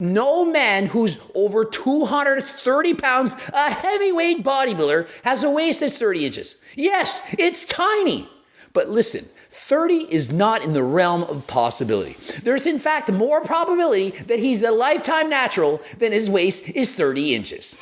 No man who's over 230 pounds, a heavyweight bodybuilder, has a waist that's 30 inches. Yes, it's tiny. But listen, 30 is not in the realm of possibility. There's in fact more probability that he's a lifetime natural than his waist is 30 inches.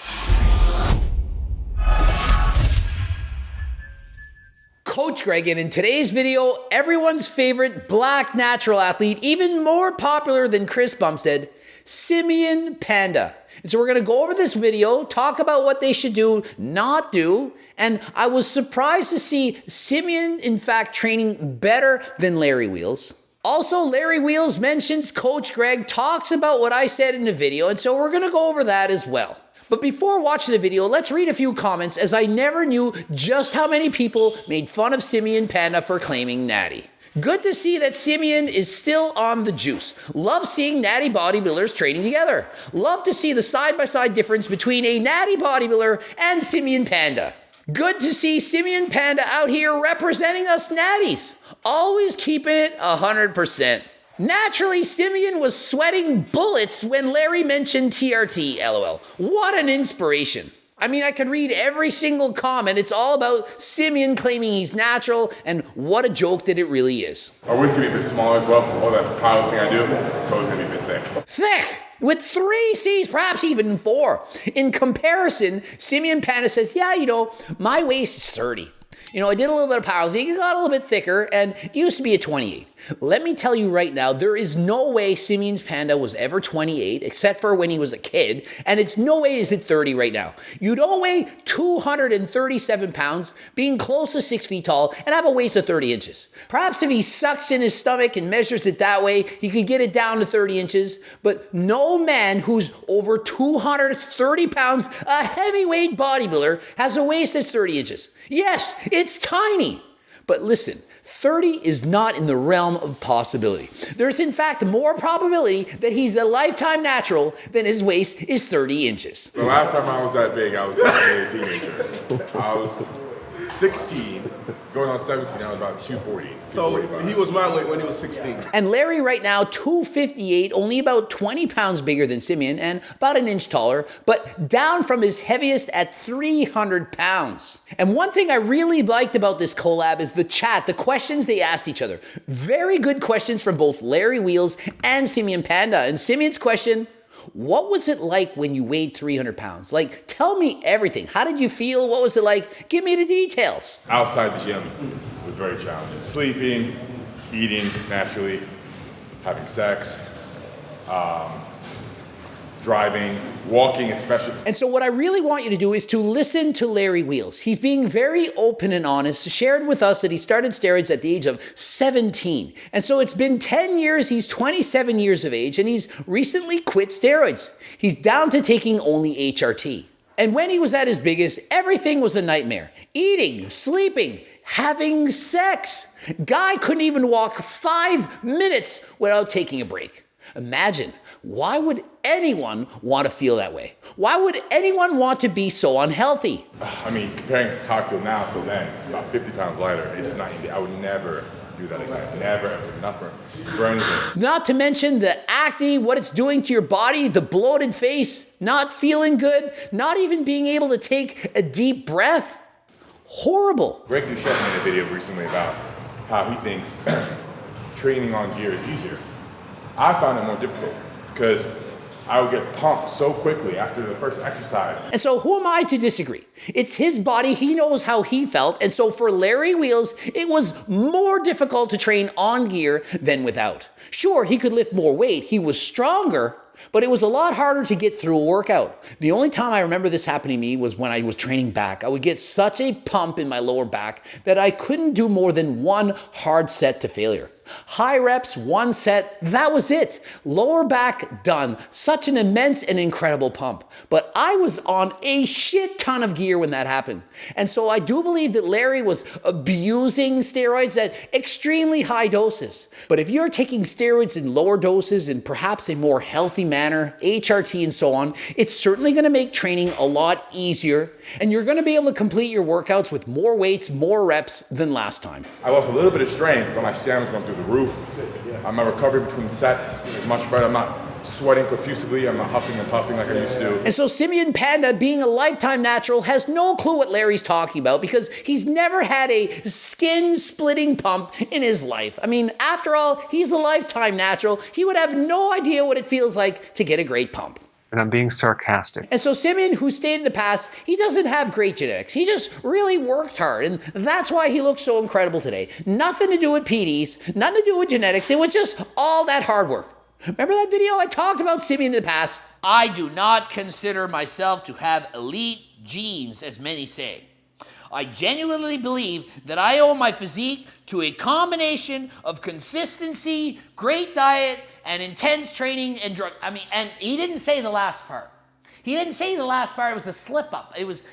Coach Greg, and in today's video, everyone's favorite black natural athlete, even more popular than Chris Bumstead, Simeon Panda. And so we're going to go over this video, talk about what they should do, not do, and I was surprised to see Simeon, in fact, training better than Larry Wheels. Also, Larry Wheels mentions Coach Greg, talks about what I said in the video, and so we're going to go over that as well. But before watching the video, let's read a few comments, as I never knew just how many people made fun of Simeon Panda for claiming natty. Good to see that Simeon is still on the juice. Love seeing natty bodybuilders training together. Love to see the side-by-side difference between a natty bodybuilder and Simeon Panda. Good to see Simeon Panda out here representing us natties. Always keeping it 100%. Naturally, Simeon was sweating bullets when Larry mentioned TRT, LOL. What an inspiration. I mean, I could read every single comment. It's all about Simeon claiming he's natural, and what a joke that it really is. Our waist can be a bit smaller as well. All that power thing I do, it's always gonna be a bit thick. Thick! With 3 C's, perhaps even 4. In comparison, Simeon Panda says, yeah, my waist is 30. I did a little bit of powerlifting, it got a little bit thicker, and it used to be a 28. Let me tell you right now, there is no way Simeon's Panda was ever 28, except for when he was a kid, and it's no way is it 30 right now. You don't weigh 237 pounds, being close to 6 feet tall, and have a waist of 30 inches. Perhaps if he sucks in his stomach and measures it that way, he could get it down to 30 inches, but no man who's over 230 pounds, a heavyweight bodybuilder, has a waist that's 30 inches. Yes, it's tiny. But listen, 30 is not in the realm of possibility. There's in fact more probability that he's a lifetime natural than his waist is 30 inches. The last time I was that big, I was a teenager. I was 16, going on 17, I was about 240. So he was my weight when he was 16. And Larry right now, 258, only about 20 pounds bigger than Simeon and about an inch taller, but down from his heaviest at 300 pounds. And one thing I really liked about this collab is the chat, the questions they asked each other. Very good questions from both Larry Wheels and Simeon Panda. And Simeon's question, what was it like when you weighed 300 pounds? Like, tell me everything. How did you feel? What was it like? Give me the details. Outside the gym, it was very challenging. Sleeping, eating naturally, having sex, driving, walking especially. And so what I really want you to do is to listen to Larry Wheels. He's being very open and honest, shared with us that he started steroids at the age of 17. And so it's been 10 years, he's 27 years of age, and he's recently quit steroids. He's down to taking only HRT. And when he was at his biggest, everything was a nightmare. Eating, sleeping, having sex. Guy couldn't even walk 5 minutes without taking a break. Imagine, why would anyone want to feel that way? Why would anyone want to be so unhealthy? I mean, comparing how I feel now to then, about 50 pounds lighter, it's not easy. I would never do that again. Never, ever, not for anything. Not to mention the acne, what it's doing to your body, the bloated face, not feeling good, not even being able to take a deep breath. Horrible. Greg Doucette made a video recently about how he thinks training on gear is easier. I found it more difficult because I would get pumped so quickly after the first exercise. And so who am I to disagree? It's his body, he knows how he felt, and so for Larry Wheels, it was more difficult to train on gear than without. Sure, he could lift more weight, he was stronger, but it was a lot harder to get through a workout. The only time I remember this happening to me was when I was training back. I would get such a pump in my lower back that I couldn't do more than one hard set to failure. High reps, 1 set, that was it. Lower back, done. Such an immense and incredible pump. But I was on a shit ton of gear when that happened. And so I do believe that Larry was abusing steroids at extremely high doses. But if you're taking steroids in lower doses in perhaps a more healthy manner, HRT and so on, it's certainly going to make training a lot easier. And you're going to be able to complete your workouts with more weights, more reps than last time. I lost a little bit of strength, but my stamina's going through the roof. My recovery between sets is much better. I'm not sweating profusely. I'm not huffing and puffing like I used to. And so Simeon Panda, being a lifetime natural, has no clue what Larry's talking about because he's never had a skin-splitting pump in his life. I mean, after all, he's a lifetime natural. He would have no idea what it feels like to get a great pump. And I'm being sarcastic. And so Simeon, who stated in the past, he doesn't have great genetics. He just really worked hard, and that's why he looks so incredible today. Nothing to do with PDs, nothing to do with genetics. It was just all that hard work. Remember that video? I talked about Simeon in the past. I do not consider myself to have elite genes, as many say. I genuinely believe that I owe my physique to a combination of consistency, great diet, and intense training and and he didn't say the last part. He didn't say the last part. It was a slip up. It was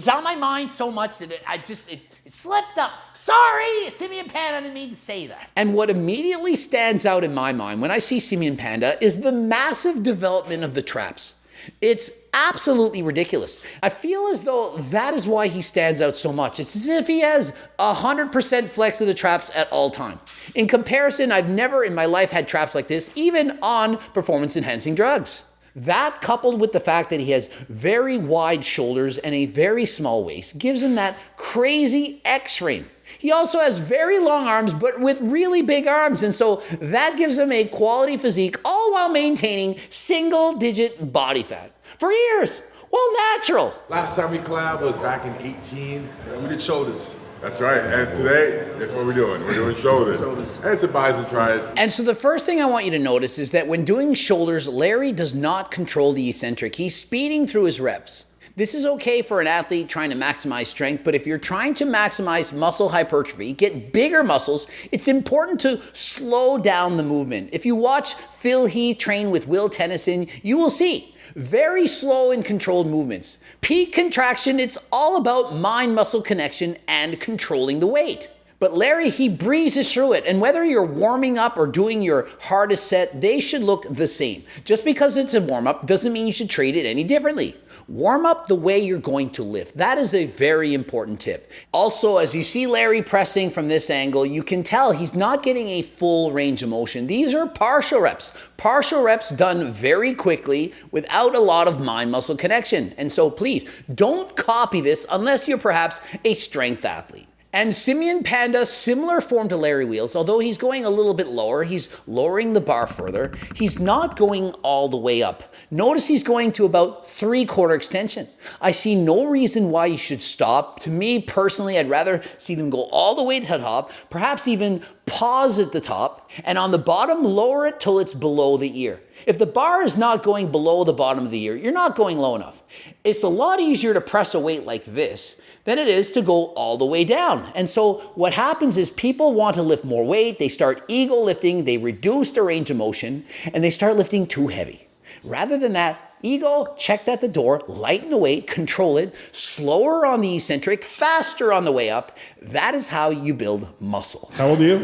on my mind so much that it slipped up. Sorry, Simeon Panda, didn't mean to say that. And what immediately stands out in my mind when I see Simeon Panda is the massive development of the traps. It's absolutely ridiculous. I feel as though that is why he stands out so much. It's as if he has 100% flex of the traps at all time. In comparison, I've never in my life had traps like this, even on performance-enhancing drugs. That, coupled with the fact that he has very wide shoulders and a very small waist, gives him that crazy X-frame. He also has very long arms, but with really big arms, and so that gives him a quality physique, all while maintaining single-digit body fat. For years, well, natural. Last time we collabed was back in 18. We did shoulders. That's right, and today, that's what we're doing. We're doing shoulders. And some buys and tries. And so the first thing I want you to notice is that when doing shoulders, Larry does not control the eccentric. He's speeding through his reps. This is okay for an athlete trying to maximize strength, but if you're trying to maximize muscle hypertrophy, get bigger muscles, it's important to slow down the movement. If you watch Phil Heath train with Will Tennyson, you will see very slow and controlled movements. Peak contraction, it's all about mind-muscle connection and controlling the weight. But Larry, he breezes through it, and whether you're warming up or doing your hardest set, they should look the same. Just because it's a warm-up doesn't mean you should treat it any differently. Warm up the way you're going to lift. That is a very important tip. Also, as you see Larry pressing from this angle, you can tell he's not getting a full range of motion. These are partial reps. Partial reps done very quickly without a lot of mind-muscle connection. And so please, don't copy this unless you're perhaps a strength athlete. And Simeon Panda, similar form to Larry Wheels, although he's going a little bit lower, he's lowering the bar further, he's not going all the way up. Notice he's going to about 3/4 extension. I see no reason why you should stop. To me personally, I'd rather see them go all the way to the top, perhaps even pause at the top, and on the bottom, lower it till it's below the ear. If the bar is not going below the bottom of the ear, you're not going low enough. It's a lot easier to press a weight like this than it is to go all the way down. And so what happens is people want to lift more weight, they start ego lifting, they reduce their range of motion, and they start lifting too heavy. Rather than that, ego, checked at the door, lighten the weight, control it, slower on the eccentric, faster on the way up. That is how you build muscle. How old are you?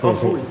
Hopefully.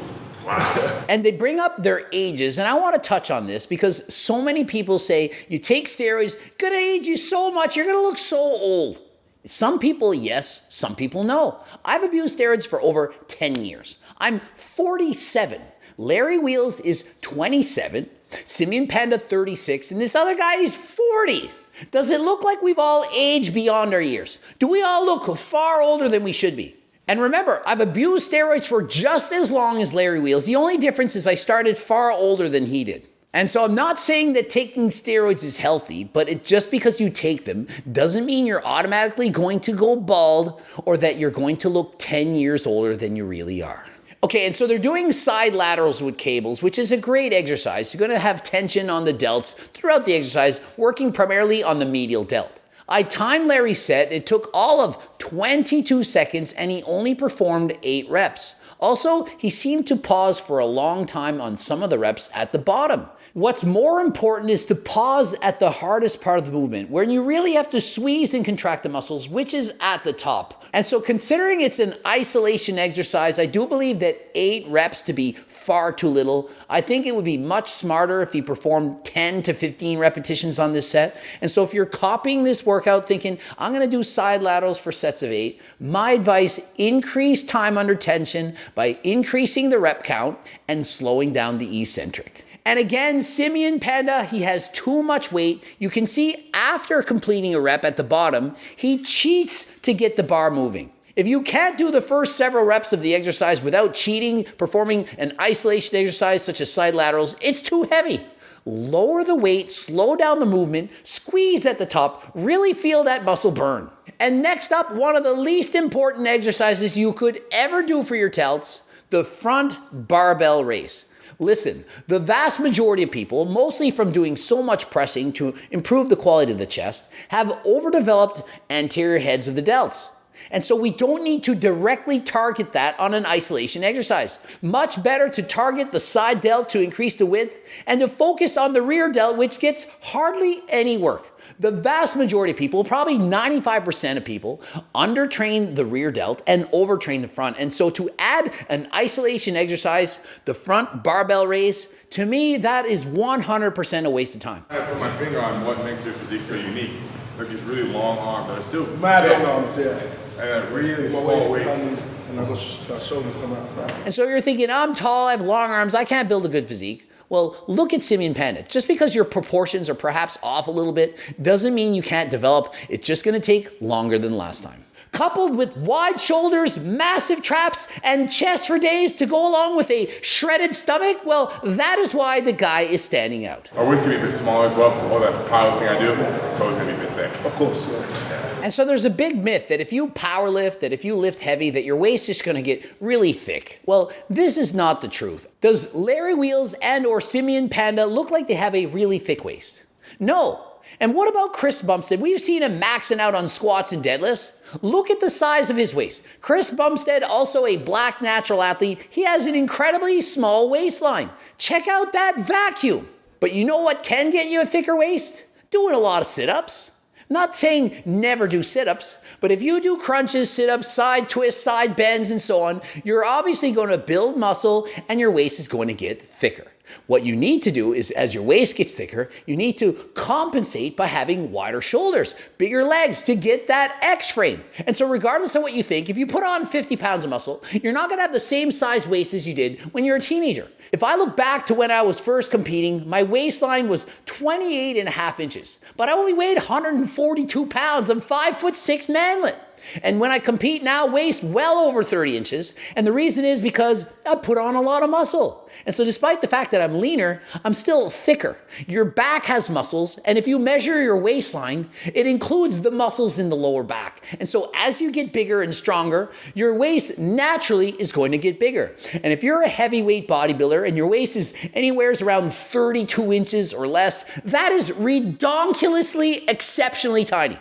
And they bring up their ages, and I want to touch on this because so many people say, you take steroids, gonna age you so much, you're gonna look so old. Some people, yes, some people, no. I've abused steroids for over 10 years. I'm 47. Larry Wheels is 27, Simeon Panda 36, and this other guy is 40. Does it look like we've all aged beyond our years? Do we all look far older than we should be? And remember, I've abused steroids for just as long as Larry Wheels. The only difference is I started far older than he did. And so I'm not saying that taking steroids is healthy, but just because you take them doesn't mean you're automatically going to go bald or that you're going to look 10 years older than you really are. Okay, and so they're doing side laterals with cables, which is a great exercise. You're going to have tension on the delts throughout the exercise, working primarily on the medial delt. I timed Larry's set. It took all of 22 seconds, and he only performed 8 reps. Also, he seemed to pause for a long time on some of the reps at the bottom. What's more important is to pause at the hardest part of the movement, where you really have to squeeze and contract the muscles, which is at the top. And so considering it's an isolation exercise, I do believe that 8 reps to be far too little. I think it would be much smarter if he performed 10 to 15 repetitions on this set. And so if you're copying this workout thinking, I'm gonna do side laterals for sets of 8, my advice, increase time under tension, by increasing the rep count and slowing down the eccentric. And again, Simeon Panda, he has too much weight. You can see after completing a rep at the bottom, he cheats to get the bar moving. If you can't do the first several reps of the exercise without cheating, performing an isolation exercise such as side laterals, it's too heavy. Lower the weight, slow down the movement, squeeze at the top, really feel that muscle burn. And next up, one of the least important exercises you could ever do for your delts, the front barbell raise. Listen, the vast majority of people, mostly from doing so much pressing to improve the quality of the chest, have overdeveloped anterior heads of the delts. And so we don't need to directly target that on an isolation exercise. Much better to target the side delt to increase the width and to focus on the rear delt, which gets hardly any work. The vast majority of people, probably 95% of people, undertrain the rear delt and overtrain the front. And so to add an isolation exercise, the front barbell raise, to me, that is 100% a waste of time. I put my finger on what makes your physique so unique. Like these really long arms that are still Mad big, long arms, yeah. and a really My small waist, waist. and I got shoulders come out. And so you're thinking, I'm tall, I have long arms, I can't build a good physique. Well, look at Simeon Panda. Just because your proportions are perhaps off a little bit doesn't mean you can't develop. It's just gonna take longer than last time. Coupled with wide shoulders, massive traps, and chest for days to go along with a shredded stomach, well, that is why the guy is standing out. My waist can be a bit smaller as well, but all that power thing I do, it's always gonna be a bit thick. Of course, yeah. And so there's a big myth that if you power lift, that if you lift heavy, that your waist is gonna get really thick. Well, this is not the truth. Does Larry Wheels and or Simeon Panda look like they have a really thick waist? No. And what about Chris Bumstead? We've seen him maxing out on squats and deadlifts. Look at the size of his waist. Chris Bumstead, also a black natural athlete, he has an incredibly small waistline. Check out that vacuum. But you know what can get you a thicker waist? Doing a lot of sit-ups. Not saying never do sit-ups, but if you do crunches, sit-ups, side twists, side bends, and so on, you're obviously going to build muscle and your waist is going to get thicker. What you need to do is, as your waist gets thicker, you need to compensate by having wider shoulders, bigger legs to get that X frame. And so regardless of what you think, if you put on 50 pounds of muscle, you're not gonna have the same size waist as you did when you're a teenager. If I look back to when I was first competing, my waistline was 28.5 inches, but I only weighed 142 pounds. I'm 5'6" manlet. And when I compete now, waist well over 30 inches. And the reason is because I put on a lot of muscle. And so despite the fact that I'm leaner, I'm still thicker. Your back has muscles. And if you measure your waistline, it includes the muscles in the lower back. And so as you get bigger and stronger, your waist naturally is going to get bigger. And if you're a heavyweight bodybuilder and your waist is anywhere around 32 inches or less, that is redonkulously exceptionally tiny.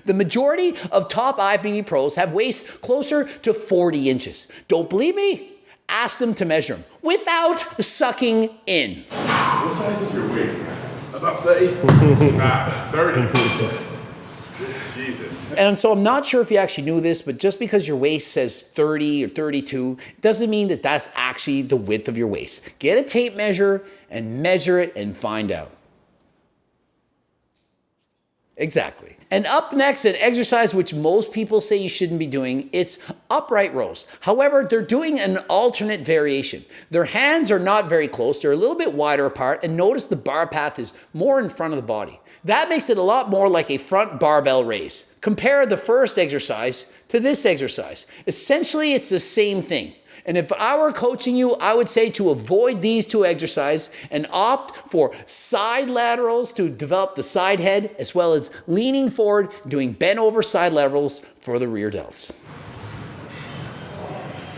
The majority of top IFBB pros have waists closer to 40 inches. Don't believe me? Ask them to measure them without sucking in. What size is your waist? About 30. 30. Jesus. And so I'm not sure if you actually knew this, but just because your waist says 30 or 32 doesn't mean that that's actually the width of your waist. Get a tape measure and measure it and find out. Exactly. And up next, an exercise which most people say you shouldn't be doing, it's upright rows. However, they're doing an alternate variation. Their hands are not very close, they're a little bit wider apart, and notice the bar path is more in front of the body. That makes it a lot more like a front barbell raise. Compare the first exercise to this exercise. Essentially, it's the same thing. And if I were coaching you, I would say to avoid these two exercises and opt for side laterals to develop the side head, as well as leaning forward, doing bent over side laterals for the rear delts.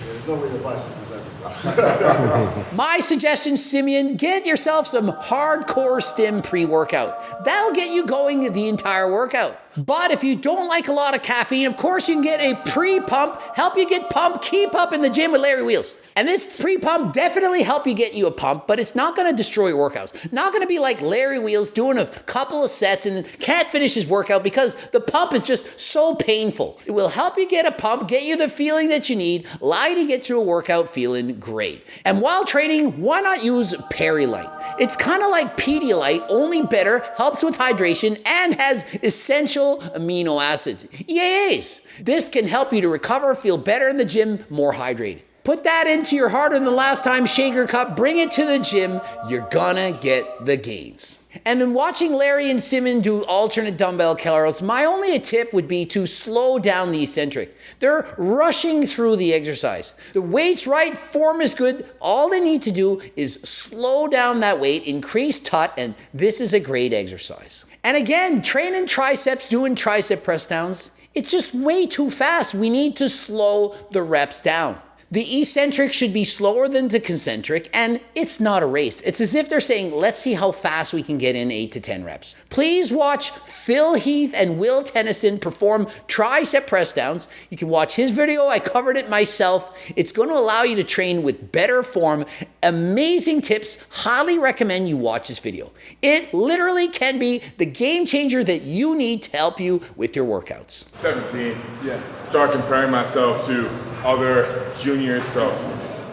There's no way the bicycle is that. My suggestion, Simeon, get yourself some hardcore stim pre-workout. That'll get you going the entire workout. But if you don't like a lot of caffeine, of course you can get a pre-pump, help you get pumped, keep up in the gym with Larry Wheels. And this pre-pump definitely help you get you a pump, but it's not gonna destroy your workouts. Not gonna be like Larry Wheels doing a couple of sets and can't finish his workout because the pump is just so painful. It will help you get a pump, get you the feeling that you need, allow you to get through a workout feeling great. And while training, why not use Perilite? It's kind of like Pedialyte, only better, helps with hydration, and has essential amino acids. Yes! This can help you to recover, feel better in the gym, more hydrated. Put that into your harder than last time shaker cup, bring it to the gym, you're gonna get the gains. And in watching Larry and Simeon do alternate dumbbell kettlebells, my only tip would be to slow down the eccentric. They're rushing through the exercise. The weight's right, form is good. All they need to do is slow down that weight, increase tut, and this is a great exercise. And again, training triceps, doing tricep press downs, it's just way too fast. We need to slow the reps down. The eccentric should be slower than the concentric, and it's not a race. It's as if they're saying, let's see how fast we can get in 8 to 10 reps. Please watch Phil Heath and Will Tennyson perform tricep press downs. You can watch his video. I covered it myself. It's going to allow you to train with better form. Amazing tips. Highly recommend you watch this video. It literally can be the game changer that you need to help you with your workouts. 17. Yeah. Start comparing myself to other juniors, so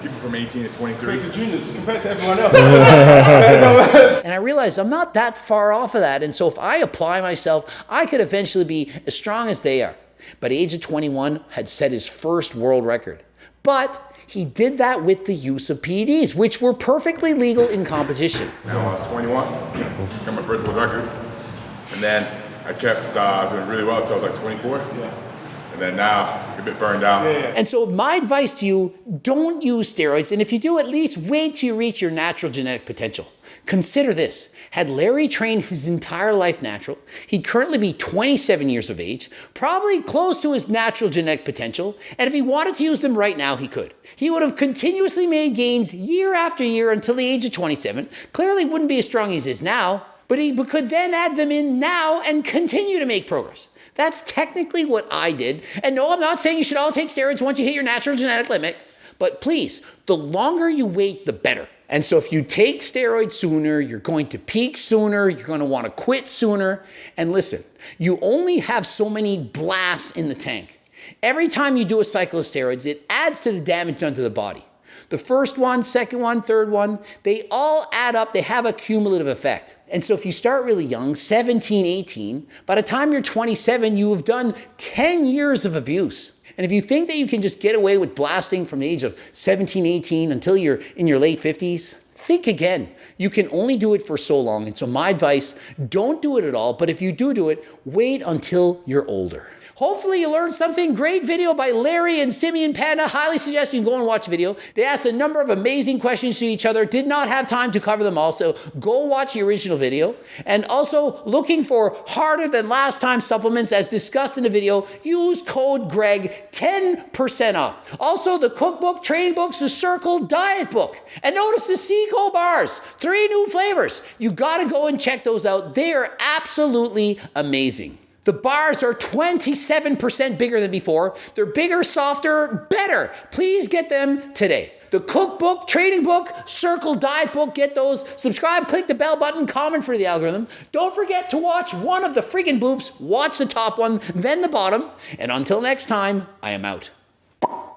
people from 18 to 23. To juniors compared to everyone else. And I realized I'm not that far off of that. And so if I apply myself, I could eventually be as strong as they are. But at the age of 21, had set his first world record. But he did that with the use of PEDs, which were perfectly legal in competition. Now I was 21, got my first world record. And then I kept doing really well until I was like 24. Yeah. And then now, a bit burned out. And so my advice to you, don't use steroids. And if you do, at least wait till you reach your natural genetic potential. Consider this. Had Larry trained his entire life natural, he'd currently be 27 years of age, probably close to his natural genetic potential. And if he wanted to use them right now, he could. He would have continuously made gains year after year until the age of 27. Clearly wouldn't be as strong as he is now, but he could then add them in now and continue to make progress. That's technically what I did. And no, I'm not saying you should all take steroids once you hit your natural genetic limit, but please, the longer you wait, the better. And so if you take steroids sooner, you're going to peak sooner, you're going to want to quit sooner. And listen, you only have so many blasts in the tank. Every time you do a cycle of steroids, it adds to the damage done to the body. The first one, second one, third one, they all add up. They have a cumulative effect. And so if you start really young, 17, 18, by the time you're 27, you have done 10 years of abuse. And if you think that you can just get away with blasting from the age of 17, 18 until you're in your late 50s, think again. You can only do it for so long. And so my advice, don't do it at all. But if you do it, wait until you're older. Hopefully you learned something. Great video by Larry and Simeon Panda. Highly suggest you go and watch the video. They asked a number of amazing questions to each other. Did not have time to cover them all, so go watch the original video. And also looking for harder than last time supplements as discussed in the video, use code GREG, 10% off. Also the cookbook, training books, the Circle diet book. And notice the Seco bars, 3 new flavors. You gotta go and check those out. They are absolutely amazing. The bars are 27% bigger than before. They're bigger, softer, better. Please get them today. The cookbook, training book, Circle diet book, get those. Subscribe, click the bell button, comment for the algorithm. Don't forget to watch one of the friggin' bloops. Watch the top one, then the bottom. And until next time, I am out.